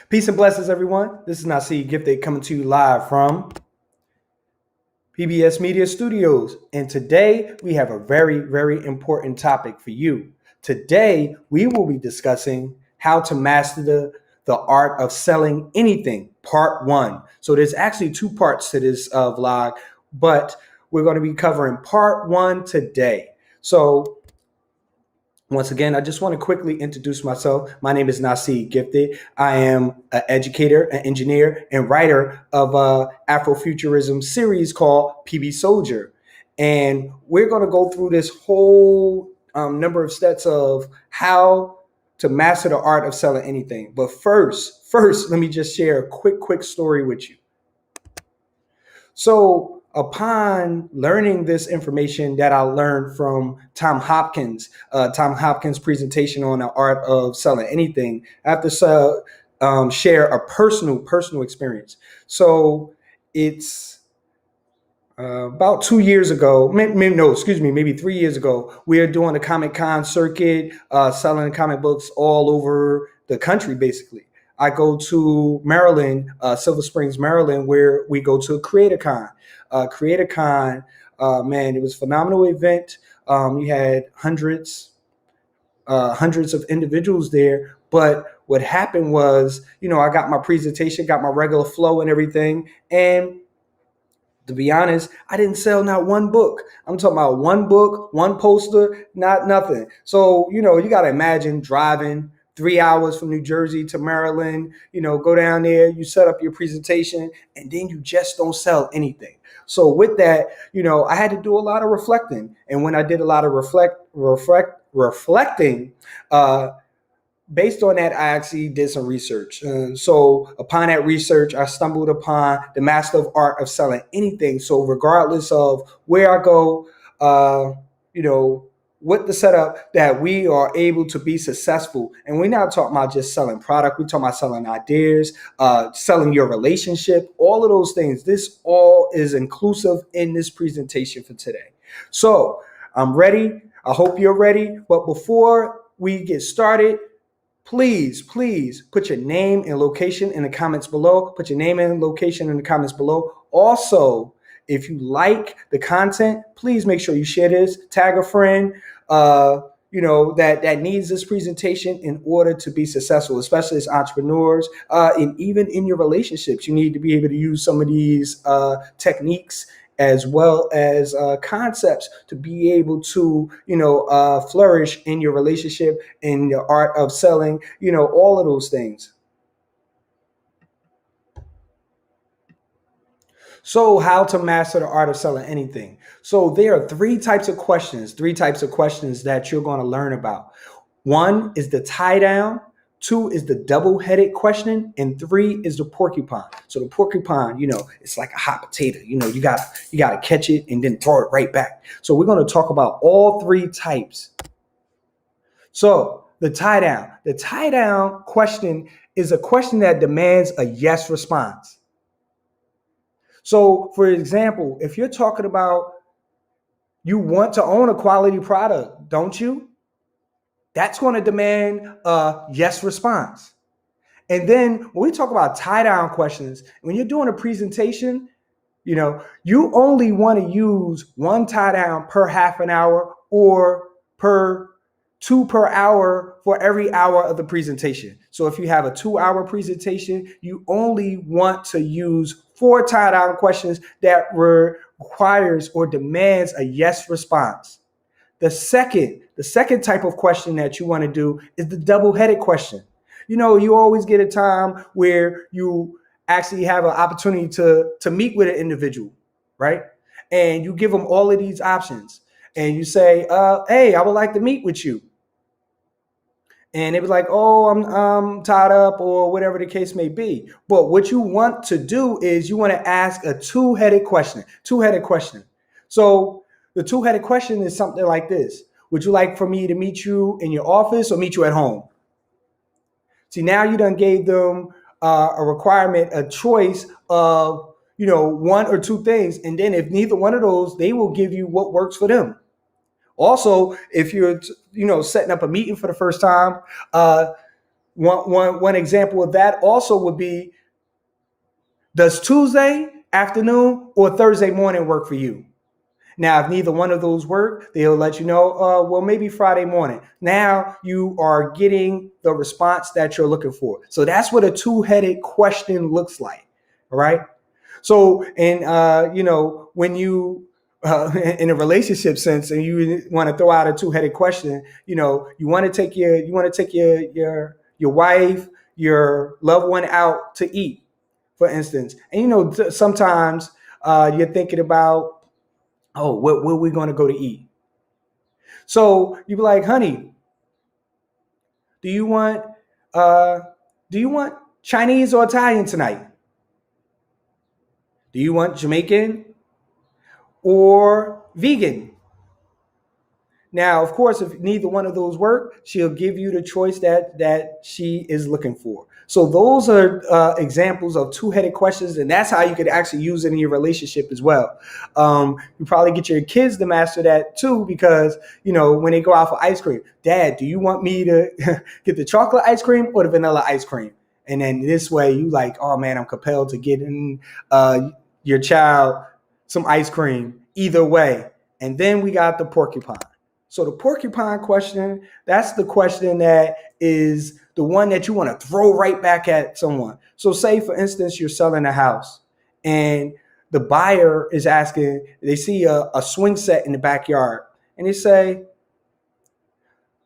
Peace and blessings, everyone. This is Naseed Gifted coming to you live from PBS Media Studios. And today we have a very, very important topic for you. Today we will be discussing how to master the art of selling anything, part one. So there's actually two parts to this vlog, but we're going to be covering part one today. So once again, I just want to quickly introduce myself. My name is Naseed Gifted. I am an educator, an engineer, and writer of a Afrofuturism series called PB Soldier. And we're going to go through this whole number of steps of how to master the art of selling anything. But first, let me just share a quick story with you. So upon learning this information that I learned from Tom Hopkins' presentation on the art of selling anything, I have to share a personal experience. So it's about 2 years ago, maybe 3 years ago, we are doing a Comic-Con circuit, selling comic books all over the country, basically. I go to Maryland, Silver Springs, Maryland, where we go to CreatorCon. CreatorCon, man, it was a phenomenal event. You had hundreds of individuals there. But what happened was, I got my presentation, got my regular flow and everything. And to be honest, I didn't sell not one book. I'm talking about one book, one poster, nothing. So, you got to imagine driving 3 hours from New Jersey to Maryland, go down there, you set up your presentation, and then you just don't sell anything. So with that, I had to do a lot of reflecting. And when I did a lot of reflecting, based on that, I actually did some research. So upon that research, I stumbled upon the master of art of selling anything. So regardless of where I go, with the setup, that we are able to be successful. And we're not talking about just selling product. We're talking about selling ideas, selling your relationship, all of those things. This all is inclusive in this presentation for today. So I'm ready. I hope you're ready. But before we get started, please put your name and location in the comments below. Put your name and location in the comments below. Also, if you like the content, please make sure you share this, tag a friend, that needs this presentation in order to be successful, especially as entrepreneurs, and even in your relationships. You need to be able to use some of these techniques as well as concepts to be able to, flourish in your relationship, in the art of selling, all of those things. So how to master the art of selling anything. So there are three types of questions that you're going to learn about. One is the tie down. Two is the double-headed question, and three is the porcupine. So the porcupine, it's like a hot potato. You got to catch it and then throw it right back. So we're going to talk about all three types. So the tie down question is a question that demands a yes response. So for example, if you're talking about you want to own a quality product, don't you? That's going to demand a yes response. And then when we talk about tie-down questions, when you're doing a presentation, you only want to use one tie-down per half an hour or two per hour for every hour of the presentation. So if you have a 2-hour presentation, you only want to use 4 tie-down questions that requires or demands a yes response. The second type of question that you want to do is the double-headed question. You always get a time where you actually have an opportunity to meet with an individual, right? And you give them all of these options. And you say, hey, I would like to meet with you. And they was like, oh, I'm tied up, or whatever the case may be. But what you want to do is you want to ask a two-headed question. So the two-headed question is something like this. Would you like for me to meet you in your office or meet you at home? See, now you done gave them a requirement, a choice of, one or two things. And then if neither one of those, they will give you what works for them. Also, if you're, setting up a meeting for the first time, One example of that also would be, does Tuesday afternoon or Thursday morning work for you? Now, if neither one of those work, they'll let you know, well, maybe Friday morning. Now you are getting the response that you're looking for. So that's what a two-headed question looks like. All right. So, and, when you, in a relationship sense, and you want to throw out a two-headed question, you want to take your wife, your loved one out to eat, for instance. And, sometimes you're thinking about, oh, where are we going to go to eat? So you be like, honey, do you want uh, Chinese or Italian tonight? Do you want Jamaican or vegan? Now, of course, if neither one of those work, she'll give you the choice that she is looking for. So those are examples of two-headed questions, and that's how you could actually use it in your relationship as well. You probably get your kids to master that too, because when they go out for ice cream, Dad, do you want me to get the chocolate ice cream or the vanilla ice cream? And then this way, you like, oh man, I'm compelled to get in your child some ice cream either way. And then we got the porcupine. So the porcupine question, that's the question that is the one that you want to throw right back at someone. So say, for instance, you're selling a house and the buyer is asking, they see a swing set in the backyard and they say,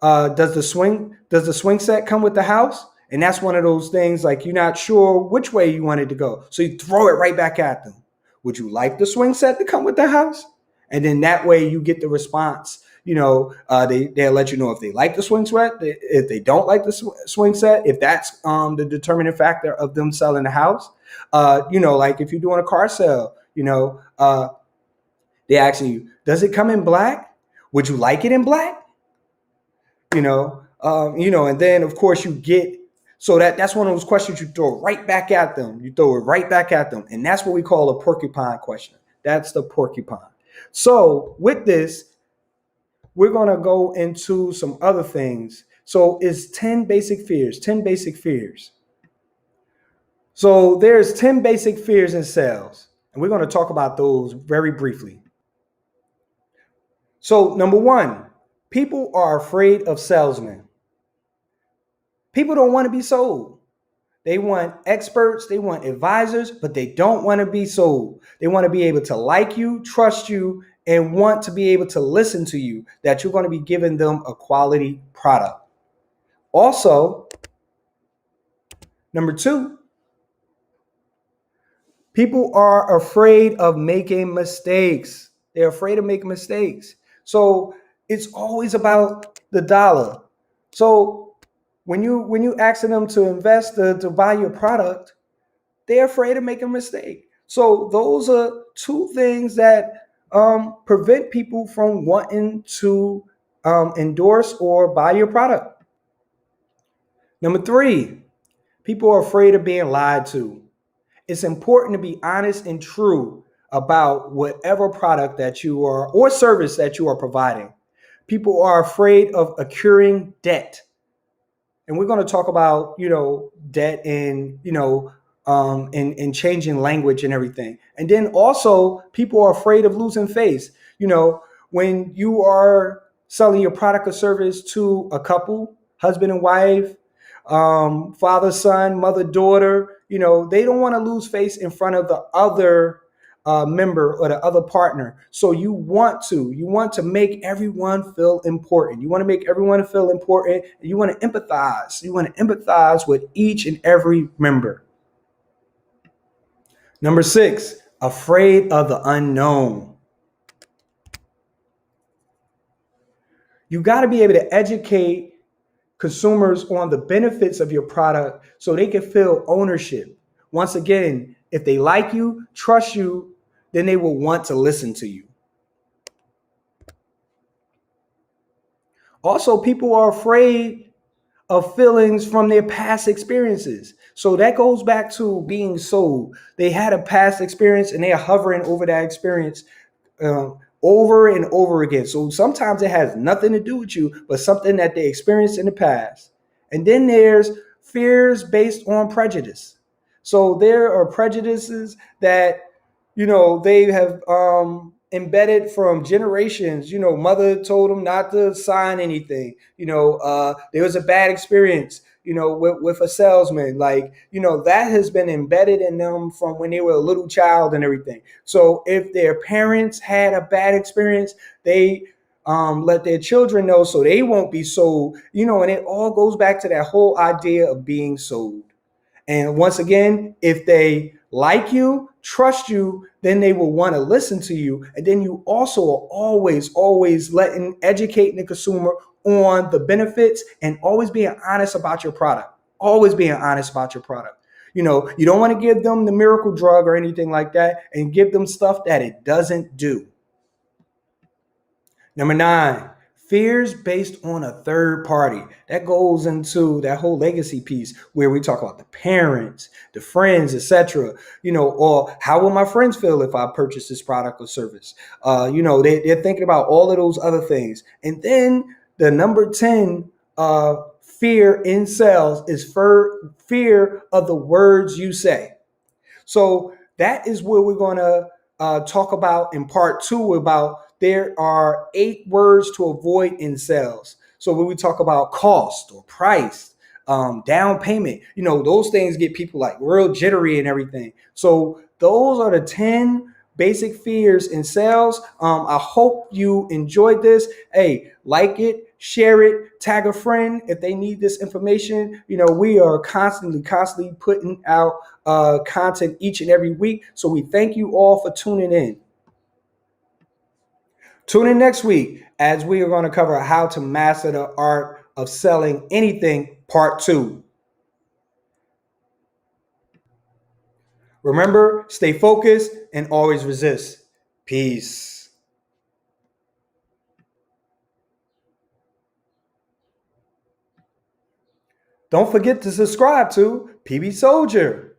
does the swing set come with the house? And that's one of those things like you're not sure which way you want it to go. So you throw it right back at them. Would you like the swing set to come with the house? And then that way you get the response. They'll let you know if they like the swing set, if they don't like the swing set, if that's the determining factor of them selling the house. Like if you're doing a car sale, they ask you, does it come in black? Would you like it in black? And then of course you get, so that's one of those questions you throw right back at them. You throw it right back at them. And that's what we call a porcupine question. That's the porcupine. So with this, we're going to go into some other things. So it's 10 basic fears. So there's 10 basic fears in sales. And we're going to talk about those very briefly. So number one, people are afraid of salesmen. People don't want to be sold. They want experts, they want advisors, but they don't want to be sold. They want to be able to like you, trust you, and want to be able to listen to you, that you're going to be giving them a quality product. Also, number two, people are afraid of making mistakes. They're afraid of making mistakes. So it's always about the dollar. So when you asking them to invest to buy your product, they're afraid of making a mistake. So those are two things that prevent people from wanting to endorse or buy your product. Number three, people are afraid of being lied to. It's important to be honest and true about whatever product that you are or service that you are providing. People are afraid of accruing debt. And we're going to talk about, debt and, and changing language and everything. And then also people are afraid of losing face. When you are selling your product or service to a couple, husband and wife, father, son, mother, daughter, they don't want to lose face in front of the other member or the other partner. So you want to make everyone feel important. You want to make everyone feel important. And you want to empathize. You want to empathize with each and every member. Number six, afraid of the unknown. You got to be able to educate consumers on the benefits of your product so they can feel ownership. Once again, if they like you, trust you, then they will want to listen to you. Also, people are afraid of feelings from their past experiences. So that goes back to being sold. They had a past experience and they are hovering over that experience over and over again. So sometimes it has nothing to do with you, but something that they experienced in the past. And then there's fears based on prejudice. So there are prejudices that, they have embedded from generations. Mother told them not to sign anything. There was a bad experience, with a salesman. Like, that has been embedded in them from when they were a little child and everything. So if their parents had a bad experience, they let their children know so they won't be sold, and it all goes back to that whole idea of being sold. And once again, if they like you, trust you, then they will want to listen to you. And then you also are always educating the consumer on the benefits and always being honest about your product. Always being honest about your product. You don't want to give them the miracle drug or anything like that and give them stuff that it doesn't do. Number 9, fears based on a third party. That goes into that whole legacy piece where we talk about the parents, the friends, etc. Or how will my friends feel if I purchase this product or service? They're thinking about all of those other things. And then the number 10 fear in sales is fear of the words you say. So that is where we're going to talk about in part 2 about there are 8 words to avoid in sales. So when we talk about cost or price, down payment, those things get people like real jittery and everything. So those are the 10 basic fears in sales. I hope you enjoyed this. Hey, like it, share it, tag a friend if they need this information. We are constantly putting out content each and every week. So we thank you all for tuning in. Tune in next week as we are going to cover how to master the art of selling anything, part 2. Remember, stay focused and always resist. Peace. Don't forget to subscribe to PB Soldier.